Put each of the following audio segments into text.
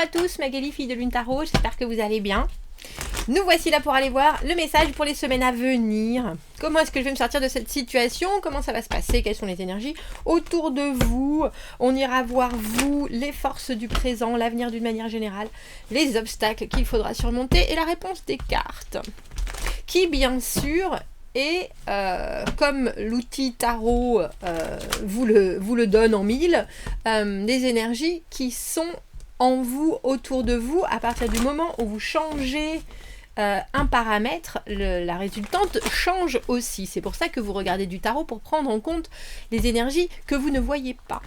à tous, Magali, fille de Lune Tarot, j'espère que vous allez bien. Nous voici là pour aller voir le message pour les semaines à venir. Comment est-ce que je vais me sortir de cette situation? Comment ça va se passer? Quelles sont les énergies autour de vous? On ira voir vous, les forces du présent, l'avenir d'une manière générale, les obstacles qu'il faudra surmonter et la réponse des cartes. Qui, bien sûr, est, comme l'outil tarot vous le donne en mille, des énergies qui sont en vous, autour de vous, à partir du moment où vous changez un paramètre, la résultante change aussi. C'est pour ça que vous regardez du tarot, pour prendre en compte les énergies que vous ne voyez pas.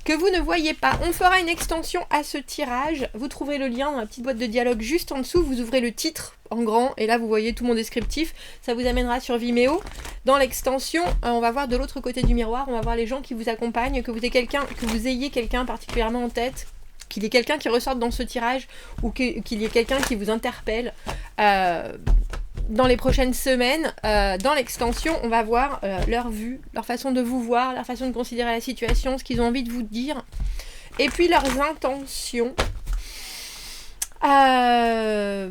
On fera une extension à ce tirage. Vous trouverez le lien dans la petite boîte de dialogue juste en dessous. Vous ouvrez le titre en grand et là vous voyez tout mon descriptif. Ça vous amènera sur Vimeo. Dans l'extension, on va voir de l'autre côté du miroir. On va voir les gens qui vous accompagnent, que vous ayez quelqu'un particulièrement en tête, qu'il y ait quelqu'un qui ressorte dans ce tirage ou qu'il y ait quelqu'un qui vous interpelle. Dans les prochaines semaines, dans l'extension, on va voir leur vue, leur façon de vous voir, leur façon de considérer la situation, ce qu'ils ont envie de vous dire, et puis leurs intentions.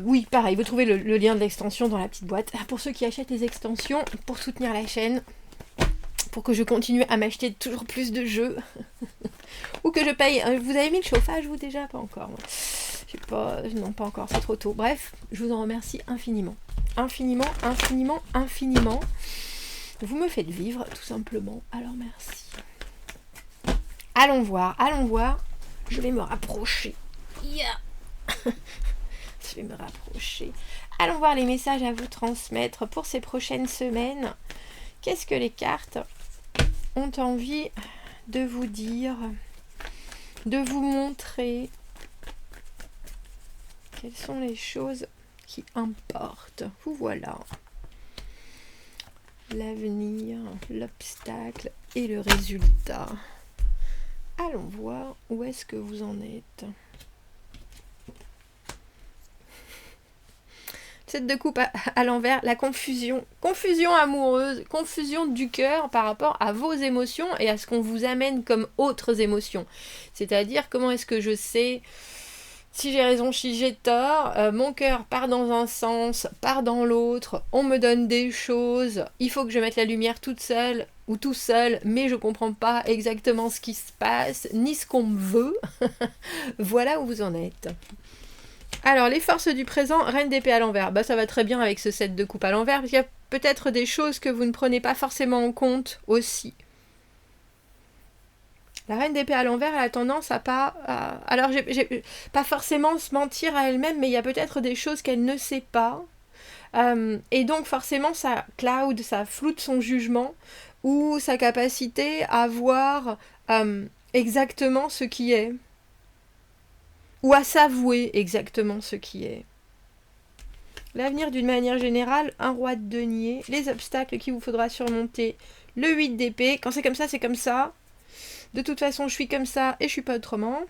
Oui, pareil, vous trouvez le lien de l'extension dans la petite boîte. Pour ceux qui achètent les extensions, pour soutenir la chaîne, pour que je continue à m'acheter toujours plus de jeux, ou que je paye... Vous avez mis le chauffage, vous, déjà? Pas encore. Je sais pas... Non, pas encore, c'est trop tôt. Bref, je vous en remercie infiniment. Infiniment. Vous me faites vivre, tout simplement. Alors, merci. Allons voir. Je vais me rapprocher. Yeah. Je vais me rapprocher. Allons voir les messages à vous transmettre pour ces prochaines semaines. Qu'est-ce que les cartes ont envie de vous dire, de vous montrer? Quelles sont les choses qui importe? Vous voilà. L'avenir, l'obstacle et le résultat. Allons voir où est-ce que vous en êtes. Cette de coupe à l'envers, la confusion. Confusion amoureuse, confusion du cœur par rapport à vos émotions et à ce qu'on vous amène comme autres émotions. C'est-à-dire, comment est-ce que je sais... Si j'ai raison, si j'ai tort, mon cœur part dans un sens, part dans l'autre, on me donne des choses, il faut que je mette la lumière toute seule ou tout seul, mais je comprends pas exactement ce qui se passe, ni ce qu'on me veut. Voilà où vous en êtes. Alors, les forces du présent, reine d'épée à l'envers. Bah, ça va très bien avec ce set de coupe à l'envers, parce qu'il y a peut-être des choses que vous ne prenez pas forcément en compte aussi. La reine d'épée à l'envers, elle a tendance à pas... alors, j'ai pas forcément se mentir à elle-même, mais il y a peut-être des choses qu'elle ne sait pas. Et donc, forcément, ça cloud, ça floute son jugement ou sa capacité à voir exactement ce qui est. Ou à s'avouer exactement ce qui est. L'avenir d'une manière générale, un roi de denier, les obstacles qu'il vous faudra surmonter, le 8 d'épée. Quand c'est comme ça, c'est comme ça. De toute façon, je suis comme ça et je suis pas autrement.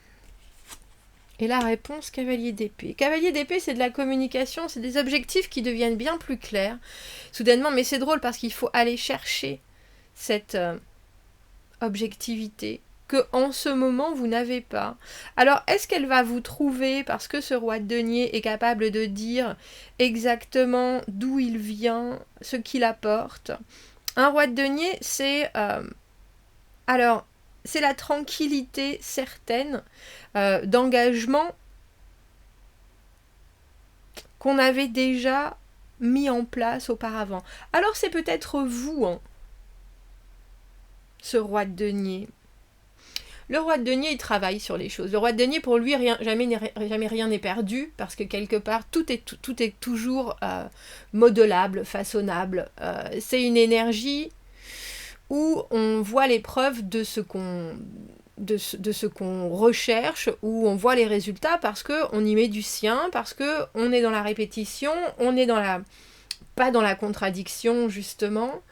Et la réponse, cavalier d'épée. Cavalier d'épée, c'est de la communication, c'est des objectifs qui deviennent bien plus clairs. Soudainement, mais c'est drôle parce qu'il faut aller chercher cette objectivité que en ce moment, vous n'avez pas. Alors, est-ce qu'elle va vous trouver parce que ce roi de denier est capable de dire exactement d'où il vient, ce qu'il apporte? Un roi de denier, c'est... alors... c'est la tranquillité certaine d'engagement qu'on avait déjà mis en place auparavant. Alors c'est peut-être vous, hein, ce roi de denier. Le roi de denier, il travaille sur les choses. Le roi de denier, pour lui, jamais rien n'est perdu, parce que quelque part, tout est toujours modelable, façonnable. C'est une énergie où on voit les preuves de ce qu'on recherche, où on voit les résultats parce qu'on y met du sien, parce qu'on est dans la répétition, on est pas dans la contradiction, justement.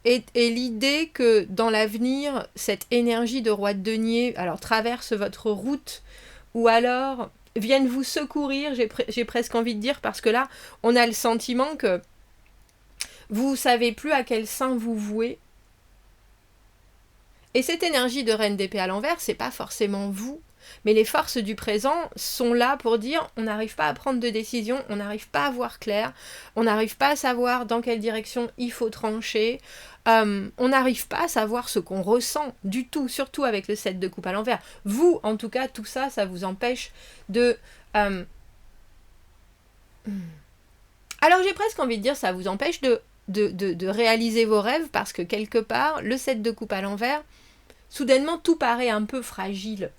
Et l'idée que dans l'avenir, cette énergie de roi de denier traverse votre route, ou alors vienne vous secourir, j'ai presque envie de dire, parce que là, on a le sentiment que vous ne savez plus à quel saint vous vouer. Et cette énergie de reine d'épée à l'envers, c'est pas forcément vous. Mais les forces du présent sont là pour dire on n'arrive pas à prendre de décision, on n'arrive pas à voir clair, on n'arrive pas à savoir dans quelle direction il faut trancher, on n'arrive pas à savoir ce qu'on ressent du tout, surtout avec le 7 de coupe à l'envers. Vous, en tout cas, tout ça, ça vous empêche de... Alors j'ai presque envie de dire ça vous empêche de réaliser vos rêves parce que quelque part, le 7 de coupe à l'envers, soudainement tout paraît un peu fragile.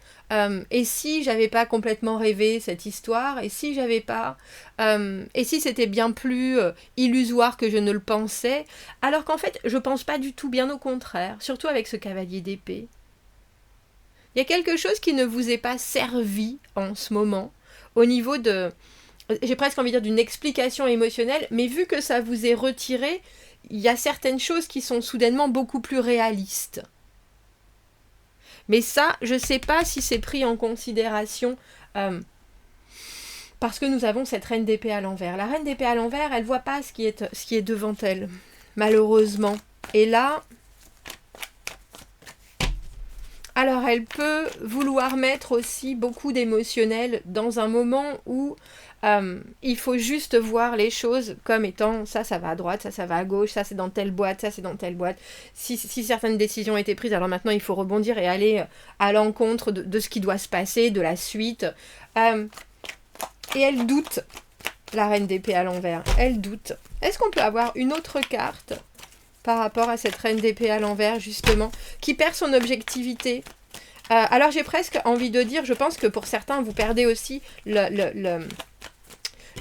Et si j'avais pas complètement rêvé cette histoire, et si j'avais pas, et si c'était bien plus illusoire que je ne le pensais, alors qu'en fait je pense pas du tout, bien au contraire, surtout avec ce cavalier d'épée. Il y a quelque chose qui ne vous est pas servi en ce moment, au niveau de, j'ai presque envie de dire d'une explication émotionnelle, mais vu que ça vous est retiré, il y a certaines choses qui sont soudainement beaucoup plus réalistes. Mais ça, je ne sais pas si c'est pris en considération parce que nous avons cette reine d'épée à l'envers. La reine d'épée à l'envers, elle ne voit pas ce qui est devant elle, malheureusement. Et là, alors elle peut vouloir mettre aussi beaucoup d'émotionnel dans un moment où il faut juste voir les choses comme étant ça va à droite, ça va à gauche, ça c'est dans telle boîte, ça c'est dans telle boîte. Si certaines décisions ont été prises, alors maintenant il faut rebondir et aller à l'encontre de ce qui doit se passer, de la suite. Et elle doute, la reine d'épée à l'envers, elle doute. Est-ce qu'on peut avoir une autre carte par rapport à cette reine d'épée à l'envers, justement, qui perd son objectivité? Alors j'ai presque envie de dire, je pense que pour certains, vous perdez aussi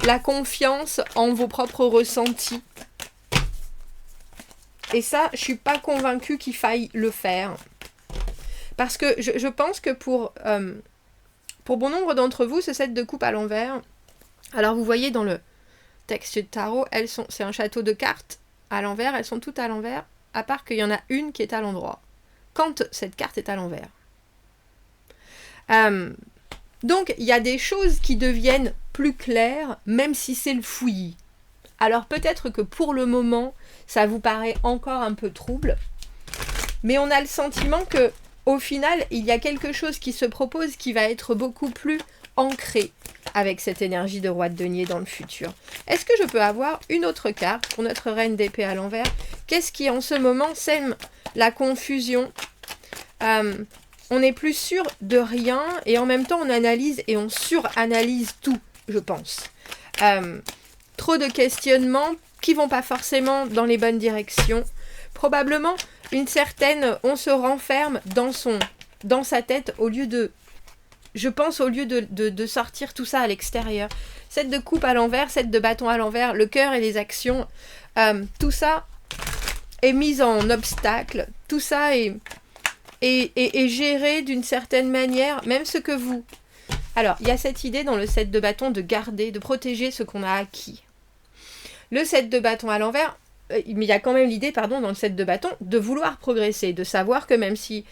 la confiance en vos propres ressentis. Et ça, je suis pas convaincue qu'il faille le faire. Parce que je pense que pour bon nombre d'entre vous, ce 7 de coupe à l'envers, alors vous voyez dans le texte de tarot, c'est un château de cartes à l'envers, elles sont toutes à l'envers, à part qu'il y en a une qui est à l'endroit. Quand cette carte est à l'envers. Donc, il y a des choses qui deviennent plus claires, même si c'est le fouillis. Alors, peut-être que pour le moment, ça vous paraît encore un peu trouble, mais on a le sentiment que, au final, il y a quelque chose qui se propose qui va être beaucoup plus ancré avec cette énergie de roi de denier dans le futur. Est-ce que je peux avoir une autre carte pour notre reine d'épée à l'envers? Qu'est-ce qui, en ce moment, sème la confusion? On n'est plus sûr de rien et en même temps on analyse et on suranalyse tout, je pense. Trop de questionnements qui vont pas forcément dans les bonnes directions. Probablement une certaine, on se renferme dans sa tête au lieu de sortir tout ça à l'extérieur. 7 de coupe à l'envers, 7 de bâton à l'envers, le cœur et les actions, tout ça est mis en obstacle, tout ça est géré d'une certaine manière, même ce que vous... Alors, il y a cette idée dans le 7 de bâton de garder, de protéger ce qu'on a acquis. Le 7 de bâton à l'envers, mais il y a quand même l'idée, dans le 7 de bâton, de vouloir progresser, de savoir que même si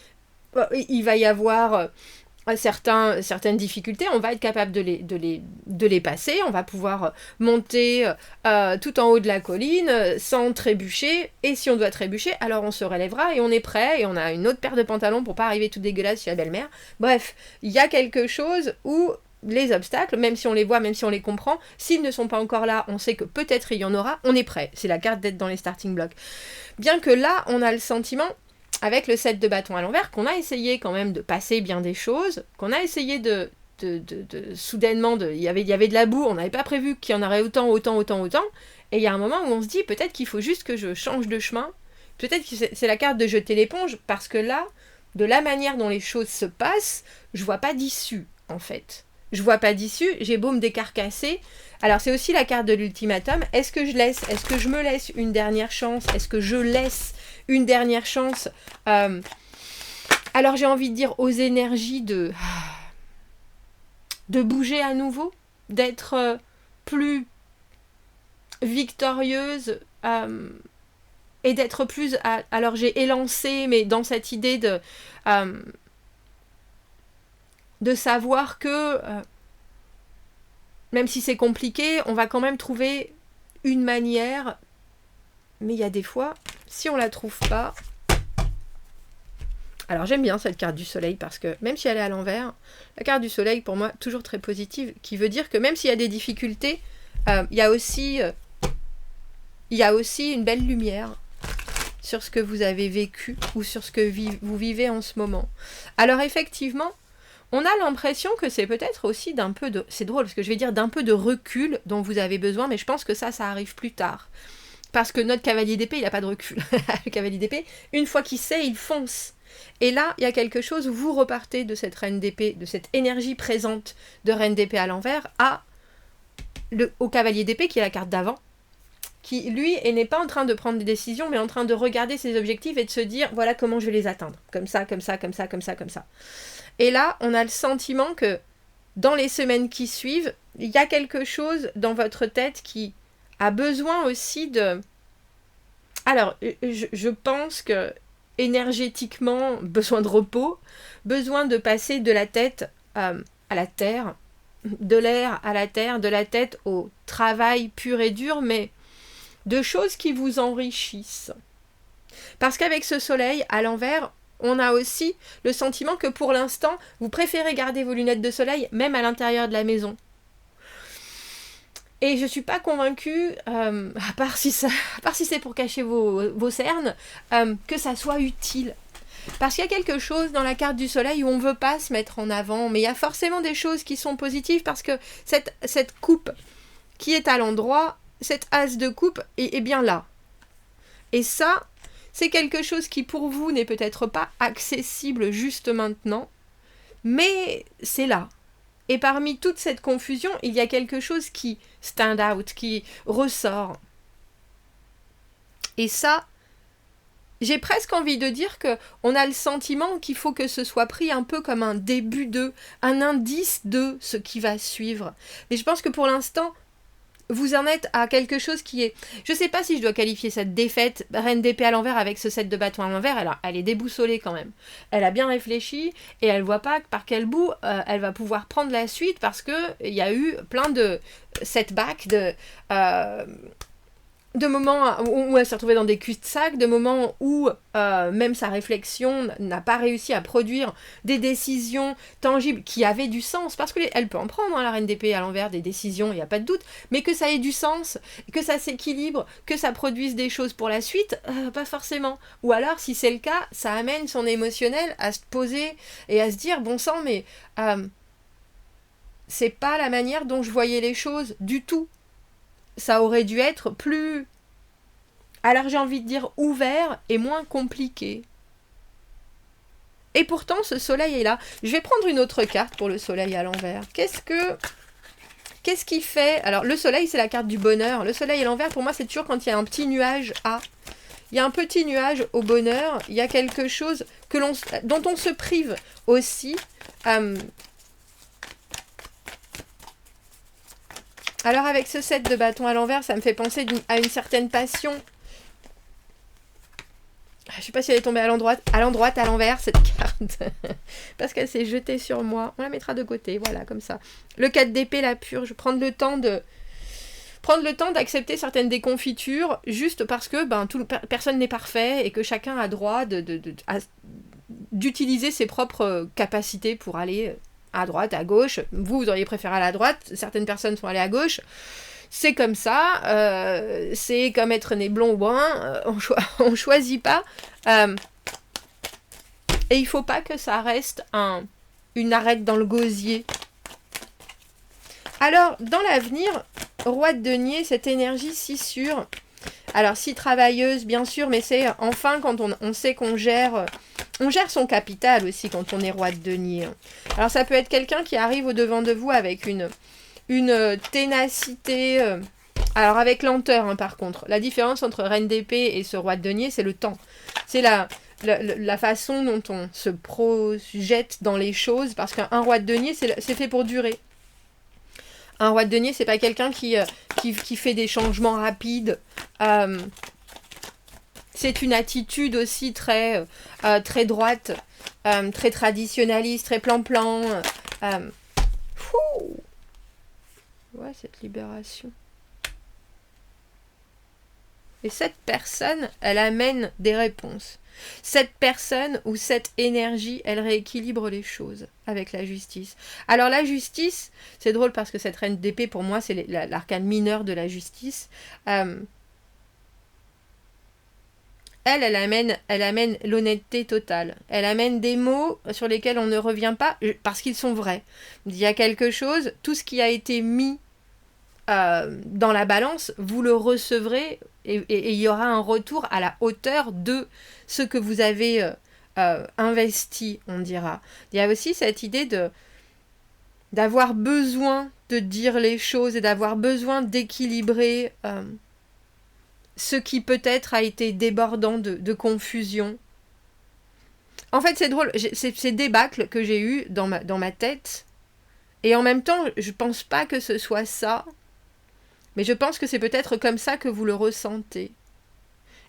il va y avoir certaines difficultés, on va être capable de les passer, on va pouvoir monter tout en haut de la colline sans trébucher, et si on doit trébucher, alors on se relèvera et on est prêt, et on a une autre paire de pantalons pour pas arriver tout dégueulasse chez la belle-mère. Bref, il y a quelque chose où les obstacles, même si on les voit, même si on les comprend, s'ils ne sont pas encore là, on sait que peut-être il y en aura, on est prêt. C'est la carte d'être dans les starting blocks. Bien que là, on a le sentiment, avec le 7 de bâton à l'envers, qu'on a essayé quand même de passer bien des choses, qu'on a essayé soudainement, il y avait de la boue, on n'avait pas prévu qu'il y en aurait autant, et il y a un moment où on se dit, peut-être qu'il faut juste que je change de chemin, peut-être que c'est la carte de jeter l'éponge, parce que là, de la manière dont les choses se passent, je vois pas d'issue, en fait. Je vois pas d'issue, j'ai beau me décarcasser. Alors c'est aussi la carte de l'ultimatum. Est-ce que je me laisse une dernière chance? Est-ce que je laisse une dernière chance alors j'ai envie de dire aux énergies de bouger à nouveau, d'être plus victorieuse et d'être plus... alors j'ai élancé, mais dans cette idée de savoir que même si c'est compliqué, on va quand même trouver une manière, mais il y a des fois, si on la trouve pas, Alors j'aime bien cette carte du soleil parce que même si elle est à l'envers, la carte du soleil pour moi toujours très positive, qui veut dire que même s'il y a des difficultés, il y a aussi une belle lumière sur ce que vous avez vécu ou sur ce que vous vivez en ce moment. Alors effectivement, on a l'impression que c'est peut-être aussi d'un peu de... C'est drôle parce que je vais dire d'un peu de recul dont vous avez besoin, mais je pense que ça arrive plus tard. Parce que notre cavalier d'épée, il n'a pas de recul. Le cavalier d'épée, une fois qu'il sait, il fonce. Et là, il y a quelque chose où vous repartez de cette reine d'épée, de cette énergie présente de reine d'épée à l'envers, au cavalier d'épée qui est la carte d'avant, qui, lui, n'est pas en train de prendre des décisions, mais en train de regarder ses objectifs et de se dire, voilà comment je vais les atteindre. Comme ça, comme ça, comme ça, comme ça, comme ça. Et là, on a le sentiment que, dans les semaines qui suivent, il y a quelque chose dans votre tête qui a besoin aussi de... Alors, je pense que énergétiquement, besoin de repos, besoin de passer de la tête à la terre, de l'air à la terre, de la tête au travail pur et dur, mais de choses qui vous enrichissent. Parce qu'avec ce soleil à l'envers, on a aussi le sentiment que pour l'instant, vous préférez garder vos lunettes de soleil, même à l'intérieur de la maison. Et je ne suis pas convaincue, à part si c'est pour cacher vos cernes, que ça soit utile. Parce qu'il y a quelque chose dans la carte du soleil où on ne veut pas se mettre en avant, mais il y a forcément des choses qui sont positives parce que cette coupe qui est à l'endroit, cette as de coupe est bien là. Et ça, c'est quelque chose qui pour vous n'est peut-être pas accessible juste maintenant, mais c'est là. Et parmi toute cette confusion, il y a quelque chose qui stand out, qui ressort. Et ça, j'ai presque envie de dire qu'on a le sentiment qu'il faut que ce soit pris un peu comme un début un indice de ce qui va suivre. Mais je pense que pour l'instant, vous en êtes à quelque chose qui est... Je ne sais pas si je dois qualifier cette défaite reine d'épée à l'envers avec ce set de bâtons à l'envers. Elle est déboussolée quand même. Elle a bien réfléchi et elle ne voit pas par quel bout elle va pouvoir prendre la suite parce qu'il y a eu plein de setbacks, de moments où elle s'est retrouvée dans des cul-de-sac, de moments où même sa réflexion n'a pas réussi à produire des décisions tangibles qui avaient du sens, parce qu'elle peut en prendre, la reine d'épée à l'envers, des décisions, il n'y a pas de doute, mais que ça ait du sens, que ça s'équilibre, que ça produise des choses pour la suite, pas forcément. Ou alors, si c'est le cas, ça amène son émotionnel à se poser et à se dire, bon sang, mais c'est pas la manière dont je voyais les choses du tout. Ça aurait dû être plus, alors j'ai envie de dire ouvert et moins compliqué. Et pourtant ce soleil est là. Je vais prendre une autre carte pour le soleil à l'envers. Qu'est-ce qui fait... Alors le soleil c'est la carte du bonheur. Le soleil à l'envers pour moi c'est toujours quand il y a un petit nuage à... Il y a un petit nuage au bonheur. Il y a quelque chose dont on se prive aussi. Alors avec ce set de bâtons à l'envers, ça me fait penser à une certaine passion. Je ne sais pas si elle est tombée à l'endroit, à l'envers, cette carte. Parce qu'elle s'est jetée sur moi. On la mettra de côté, voilà, comme ça. Le 4 d'épée, la purge. Prendre le temps d'accepter certaines déconfitures, juste parce que personne n'est parfait et que chacun a droit d'utiliser ses propres capacités pour aller... à droite, à gauche. Vous auriez préféré aller à droite. Certaines personnes sont allées à gauche. C'est comme ça. C'est comme être né blond ou brun. On choisit pas. Et il faut pas que ça reste une arête dans le gosier. Alors, dans l'avenir, roi de denier, cette énergie si sûre. Alors, si travailleuse, bien sûr, mais c'est enfin quand on sait qu'on gère... On gère son capital aussi quand on est roi de denier. Alors ça peut être quelqu'un qui arrive au devant de vous avec une ténacité, alors avec lenteur par contre. La différence entre reine d'épée et ce roi de denier, c'est le temps. C'est la façon dont on se projette dans les choses, parce qu'un roi de denier, c'est fait pour durer. Un roi de denier, c'est pas quelqu'un qui fait des changements rapides. C'est une attitude aussi très droite, très traditionnaliste, très plan-plan. Ouais, cette libération. Et cette personne, elle amène des réponses. Cette personne ou cette énergie, elle rééquilibre les choses avec la justice. Alors la justice, c'est drôle parce que cette reine d'épée, pour moi, c'est l'arcane mineur de la justice. Elle amène l'honnêteté totale. Elle amène des mots sur lesquels on ne revient pas parce qu'ils sont vrais. Il y a quelque chose, tout ce qui a été mis dans la balance, vous le recevrez et il y aura un retour à la hauteur de ce que vous avez investi, on dira. Il y a aussi cette idée d'avoir besoin de dire les choses et d'avoir besoin d'équilibrer ce qui peut-être a été débordant de confusion. En fait, c'est drôle, c'est ces débâcles que j'ai eus dans ma tête, et en même temps, je pense pas que ce soit ça, mais je pense que c'est peut-être comme ça que vous le ressentez.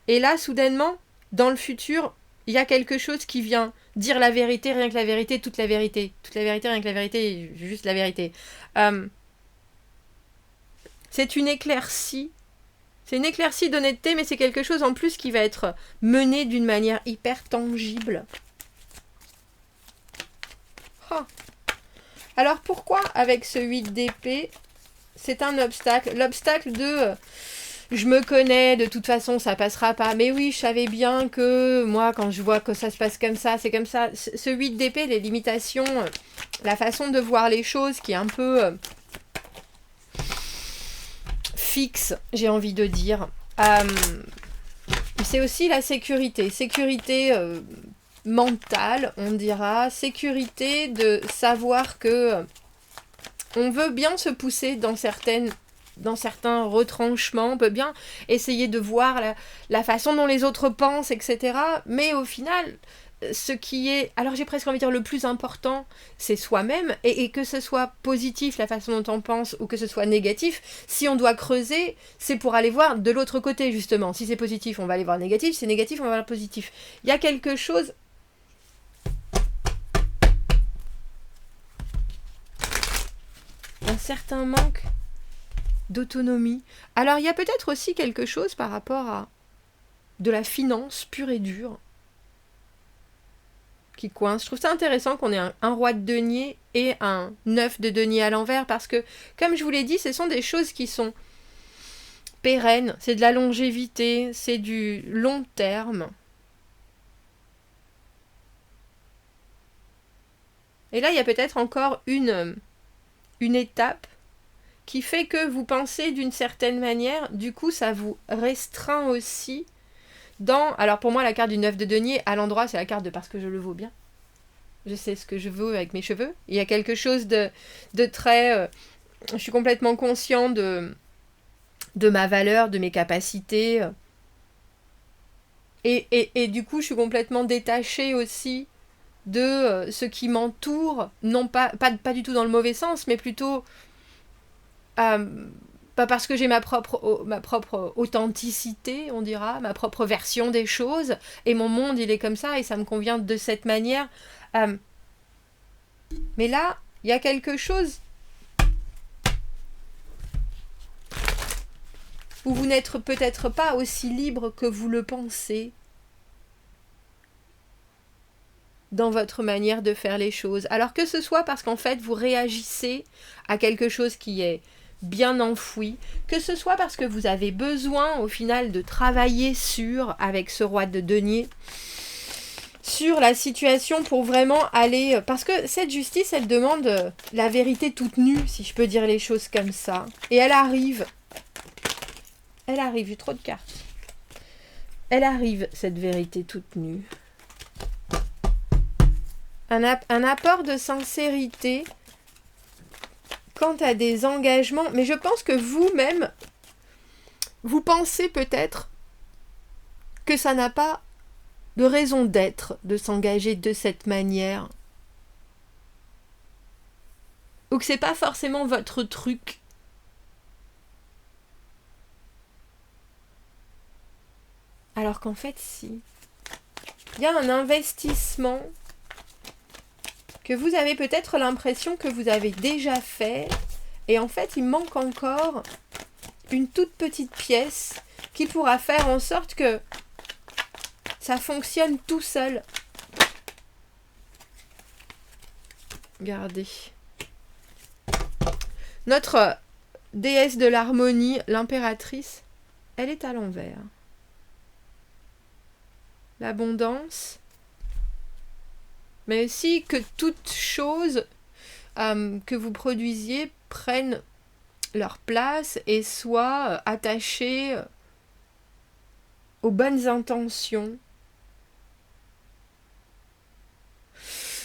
Et là, soudainement, dans le futur, il y a quelque chose qui vient dire la vérité, rien que la vérité, toute la vérité. Toute la vérité, rien que la vérité, juste la vérité. C'est une éclaircie. C'est une éclaircie d'honnêteté, mais c'est quelque chose en plus qui va être mené d'une manière hyper tangible. Oh. Alors pourquoi avec ce 8 d'épée, c'est un obstacle? L'obstacle de je me connais, de toute façon ça passera pas. Mais oui, je savais bien que moi quand je vois que ça se passe comme ça, c'est comme ça. Ce 8 d'épée, les limitations, la façon de voir les choses qui est un peu fixe, j'ai envie de dire. C'est aussi la sécurité. Sécurité mentale, on dira. Sécurité de savoir que on veut bien se pousser dans certains retranchements, on peut bien essayer de voir la façon dont les autres pensent, etc. Mais au final, ce qui est, alors j'ai presque envie de dire le plus important, c'est soi-même, et que ce soit positif la façon dont on pense, ou que ce soit négatif, si on doit creuser, c'est pour aller voir de l'autre côté, justement. Si c'est positif, on va aller voir négatif, si c'est négatif, on va voir positif. Il y a quelque chose... un certain manque d'autonomie. Alors il y a peut-être aussi quelque chose par rapport à de la finance pure et dure qui coince. Je trouve ça intéressant qu'on ait un roi de denier et un 9 de denier à l'envers, parce que, comme je vous l'ai dit, ce sont des choses qui sont pérennes, c'est de la longévité, c'est du long terme. Et là, il y a peut-être encore une étape qui fait que vous pensez d'une certaine manière, du coup ça vous restreint aussi dans... Alors pour moi la carte du 9 de denier, à l'endroit c'est la carte de parce que je le vaux bien. Je sais ce que je vaux avec mes cheveux. Il y a quelque chose de très... je suis complètement conscient de ma valeur, de mes capacités. Et du coup je suis complètement détachée aussi de ce qui m'entoure, non pas du tout dans le mauvais sens, mais plutôt pas parce que j'ai ma propre authenticité, on dira, ma propre version des choses, et mon monde il est comme ça et ça me convient de cette manière. Mais là, il y a quelque chose où vous n'êtes peut-être pas aussi libre que vous le pensez dans votre manière de faire les choses. Alors que ce soit parce qu'en fait vous réagissez à quelque chose qui est bien enfoui, que ce soit parce que vous avez besoin au final de travailler avec ce roi de denier, sur la situation pour vraiment aller... Parce que cette justice, elle demande la vérité toute nue, si je peux dire les choses comme ça. Et elle arrive, j'ai trop de cartes. Elle arrive, cette vérité toute nue. Un apport de sincérité quant à des engagements, mais je pense que vous-même, vous pensez peut-être que ça n'a pas de raison d'être, de s'engager de cette manière, ou que c'est pas forcément votre truc. Alors qu'en fait, si. Il y a un investissement que vous avez peut-être l'impression que vous avez déjà fait, et en fait il manque encore une toute petite pièce qui pourra faire en sorte que ça fonctionne tout seul. Regardez. Notre déesse de l'harmonie, l'impératrice, elle est à l'envers. L'abondance, mais aussi que toute chose que vous produisiez prenne leur place et soient attachées aux bonnes intentions.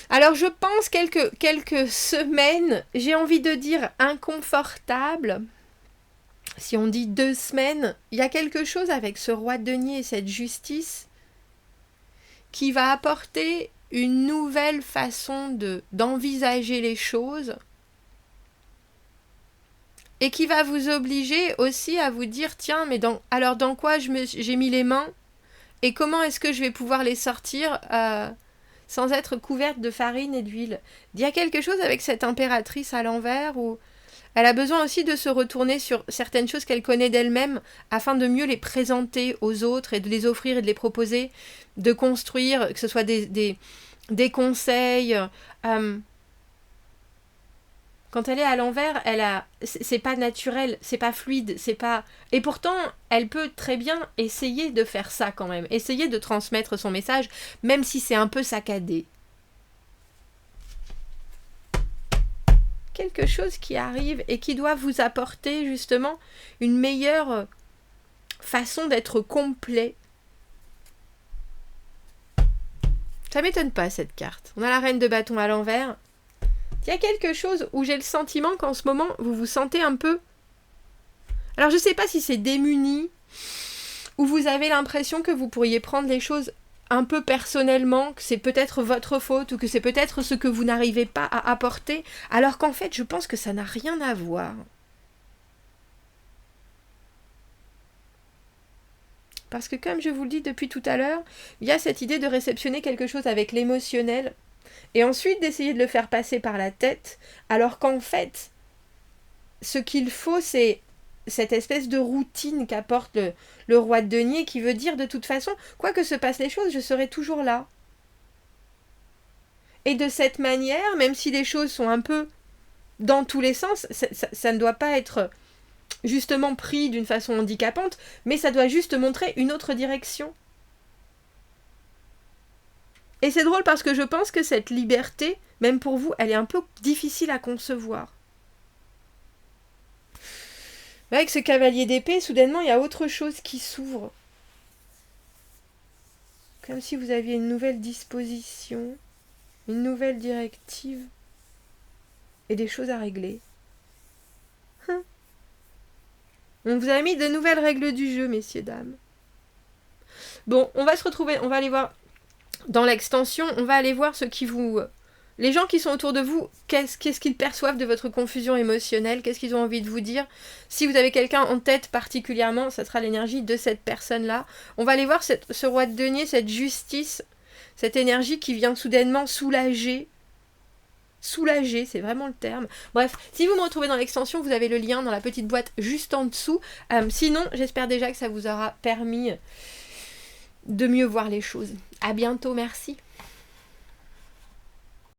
Alors je pense quelques semaines, j'ai envie de dire inconfortables. Si on dit 2 semaines, il y a quelque chose avec ce roi de denier et cette justice qui va apporter une nouvelle façon d'envisager les choses et qui va vous obliger aussi à vous dire tiens, mais alors dans quoi j'ai mis les mains et comment est-ce que je vais pouvoir les sortir sans être couverte de farine et d'huile. Il y a quelque chose avec cette impératrice à l'envers où elle a besoin aussi de se retourner sur certaines choses qu'elle connaît d'elle-même afin de mieux les présenter aux autres et de les offrir et de les proposer, de construire, que ce soit des conseils. Quand elle est à l'envers, c'est pas naturel, c'est pas fluide, c'est pas... Et pourtant, elle peut très bien essayer de faire ça quand même, essayer de transmettre son message, même si c'est un peu saccadé. Quelque chose qui arrive et qui doit vous apporter justement une meilleure façon d'être complet. Ça m'étonne pas cette carte. On a la reine de bâton à l'envers. Il y a quelque chose où j'ai le sentiment qu'en ce moment, vous vous sentez un peu... Alors je ne sais pas si c'est démuni, ou vous avez l'impression que vous pourriez prendre les choses un peu personnellement, que c'est peut-être votre faute, ou que c'est peut-être ce que vous n'arrivez pas à apporter, alors qu'en fait, je pense que ça n'a rien à voir. Parce que comme je vous le dis depuis tout à l'heure, il y a cette idée de réceptionner quelque chose avec l'émotionnel, et ensuite d'essayer de le faire passer par la tête, alors qu'en fait, ce qu'il faut, c'est cette espèce de routine qu'apporte le roi de denier, qui veut dire de toute façon, quoi que se passent les choses, je serai toujours là. Et de cette manière, même si les choses sont un peu dans tous les sens, ça ne doit pas être justement pris d'une façon handicapante, mais ça doit juste montrer une autre direction. Et c'est drôle parce que je pense que cette liberté, même pour vous, elle est un peu difficile à concevoir. Avec ce cavalier d'épée, soudainement, il y a autre chose qui s'ouvre. Comme si vous aviez une nouvelle disposition, une nouvelle directive et des choses à régler. On vous a mis de nouvelles règles du jeu, messieurs, dames. Bon, on va se retrouver, on va aller voir dans l'extension, on va aller voir ce qui vous... Les gens qui sont autour de vous, qu'est-ce qu'ils perçoivent de votre confusion émotionnelle? Qu'est-ce qu'ils ont envie de vous dire? Si vous avez quelqu'un en tête particulièrement, ça sera l'énergie de cette personne-là. On va aller voir ce roi de denier, cette justice, cette énergie qui vient soudainement soulager. Soulager, c'est vraiment le terme. Bref, si vous me retrouvez dans l'extension, vous avez le lien dans la petite boîte juste en dessous. Sinon, j'espère déjà que ça vous aura permis de mieux voir les choses. À bientôt, merci.